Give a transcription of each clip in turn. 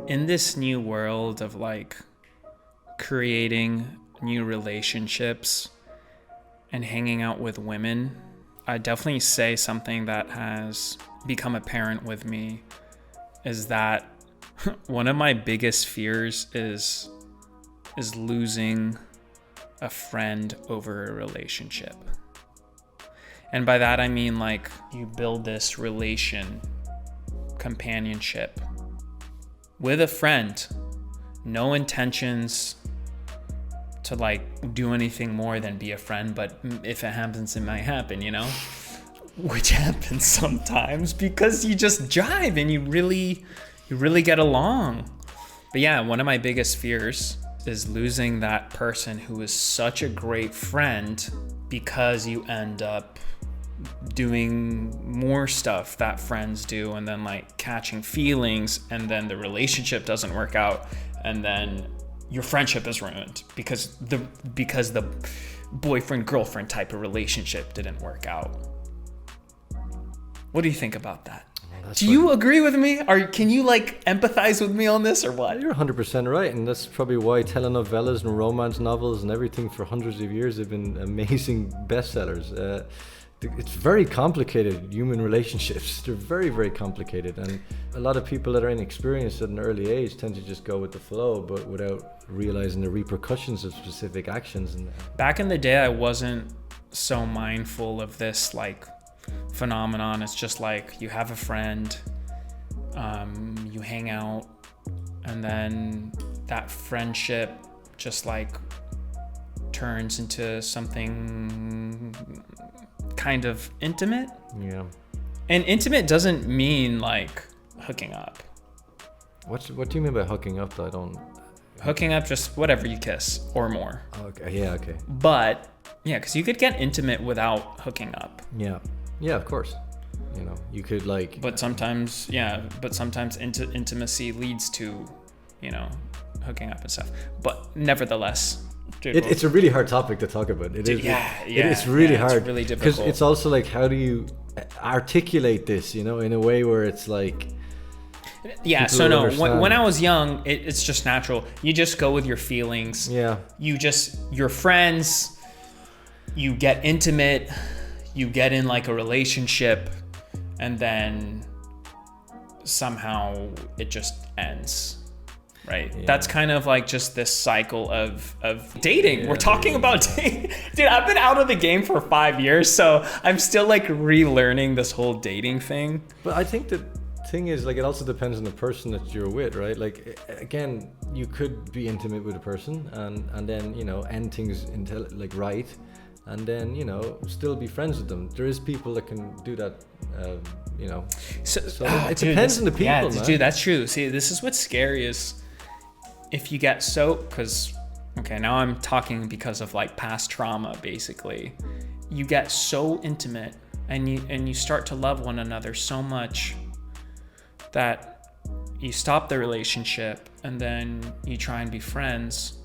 in this new world of like creating new relationships and hanging out with women, I definitely say something that has become apparent with me is that one of my biggest fears is losing a friend over a relationship. And by that I mean like you build this companionship with a friend, no intentions to like do anything more than be a friend, but if it happens, it might happen, you know? Which happens sometimes because you just jive and you really get along. But yeah, one of my biggest fears is losing that person who is such a great friend because you end up doing more stuff that friends do and then like catching feelings, and then the relationship doesn't work out, and then your friendship is ruined because the boyfriend girlfriend type of relationship didn't work out. What do you think about that? Do you agree with me? Or can you like empathize with me on this or what? You're 100% right, and that's probably why telenovelas and romance novels and everything for hundreds of years have been amazing bestsellers. It's very complicated, human relationships. They're very, very complicated, and a lot of people that are inexperienced at an early age tend to just go with the flow, but without realizing the repercussions of specific actions. And back in the day, I wasn't so mindful of this like phenomenon. It's just like you have a friend, you hang out, and then that friendship just like turns into something kind of intimate. Yeah. And intimate doesn't mean like hooking up. What do you mean by hooking up though? I don't... Hooking up, just whatever you kiss or more. Okay, yeah, okay. But yeah, because you could get intimate without hooking up. Yeah, of course. You know, you could like... But sometimes intimacy leads to, you know, hooking up and stuff. But nevertheless... It's a really hard topic to talk about. It's really hard. It's really difficult. Because it's also like, how do you articulate this, you know, in a way where it's like... Yeah, so no, when I was young, it's just natural. You just go with your feelings. Yeah. You're friends, you get intimate, you get in like a relationship, and then somehow it just ends. Right. Yeah. That's kind of like just this cycle of dating. Yeah, we're talking about dating. Dude, I've been out of the game for 5 years, so I'm still like relearning this whole dating thing. But I think the thing is, like, it also depends on the person that you're with, right? Like, again, you could be intimate with a person and then, you know, end things like right, and then, you know, still be friends with them. There is people that can do that, you know. So it depends on the people, man. Dude, that's true. See, this is what's scary is if you get because, okay, now I'm talking because of like past trauma, basically. You get so intimate and you start to love one another so much that you stop the relationship and then you try and be friends,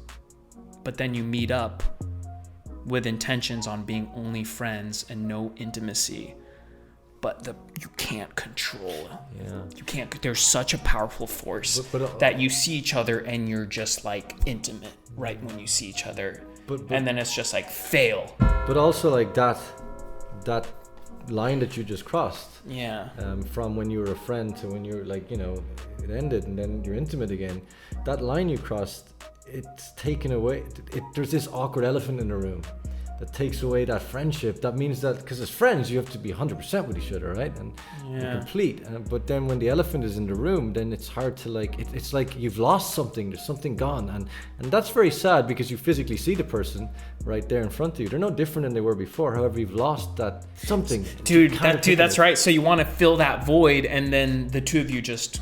but then you meet up with intentions on being only friends and no intimacy. But you can't control. Yeah. You can't. There's such a powerful force that you see each other and you're just like intimate right when you see each other, and then it's just like fail. But also like that line that you just crossed. Yeah. From when you were a friend to when you're like, you know, it ended and then you're intimate again. That line you crossed, it's taken away. There's this awkward elephant in the room that takes away that friendship. That means that, because as friends, you have to be 100% with each other, right? And complete. But then when the elephant is in the room, then it's hard to like, it's like you've lost something, there's something gone. And that's very sad because you physically see the person right there in front of you. They're no different than they were before. However, you've lost that something. Dude, that's right. So you want to fill that void, and then the two of you just...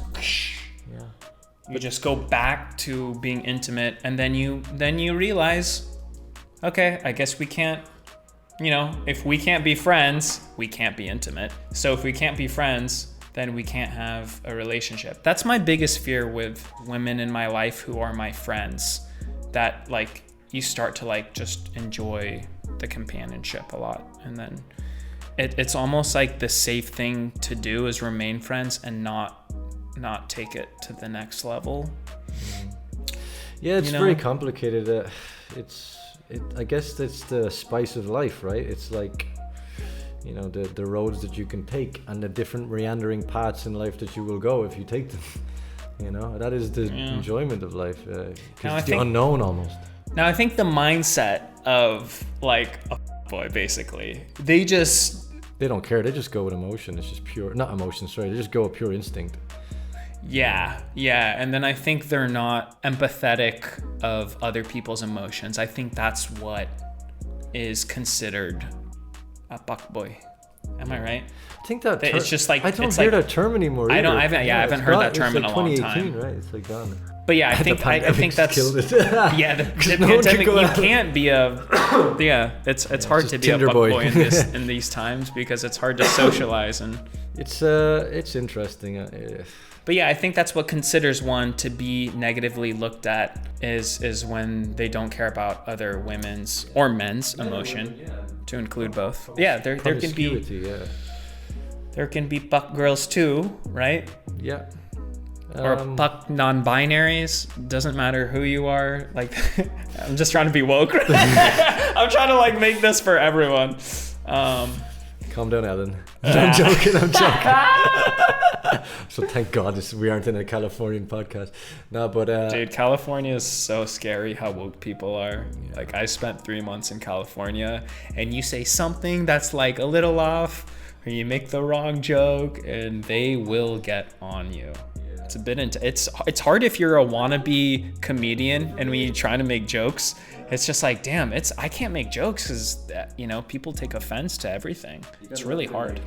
Yeah. You just go back to being intimate, and then you realize... Okay, I guess we can't, you know, if we can't be friends, we can't be intimate. So if we can't be friends, then we can't have a relationship. That's my biggest fear with women in my life who are my friends, that like you start to like just enjoy the companionship a lot. And then it's almost like the safe thing to do is remain friends and not not take it to the next level. Yeah, it's You know? very complicated. I guess that's the spice of life, right? It's like, you know, the roads that you can take and the different meandering paths in life that you will go if you take them. You know, that is the enjoyment of life. 'Cause it's the unknown almost. Now, I think the mindset of like a boy, basically, they don't care. They just go with emotion. It's just pure, not emotion, sorry. They just go with pure instinct. Yeah. And then I think they're not empathetic of other people's emotions. I think that's what is considered a fuckboy. Am I right? I think that it's just like I don't hear that term anymore. I don't. Either. I haven't heard that term in a long 2018, time. right? It's like gone. But yeah, I think that's killed it. yeah. The pandemic. You can't be a It's hard to be a fuckboy in these times because it's hard to socialize and. It's interesting. But yeah, I think that's what considers one to be negatively looked at is when they don't care about other women's or men's emotion, to include both. Yeah, there can be fuck girls too, right? Yeah. Or fuck non-binaries. Doesn't matter who you are. Like, I'm just trying to be woke. I'm trying to like make this for everyone. Calm down, Alan. I'm joking. So thank God we aren't in a Californian podcast. No, but dude, California is so scary how woke people are. Yeah. Like, I spent 3 months in California, and you say something that's like a little off, or you make the wrong joke, and they will get on you. It's a bit it's hard if you're a wannabe comedian and when you're trying to make jokes. It's just like, damn, I can't make jokes because, you know, people take offense to everything. It's really hard.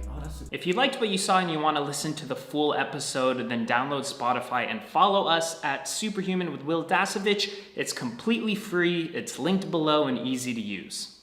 If you liked what you saw and you want to listen to the full episode, then download Spotify and follow us at Superhuman with Will Dasovich. It's completely free. It's linked below and easy to use.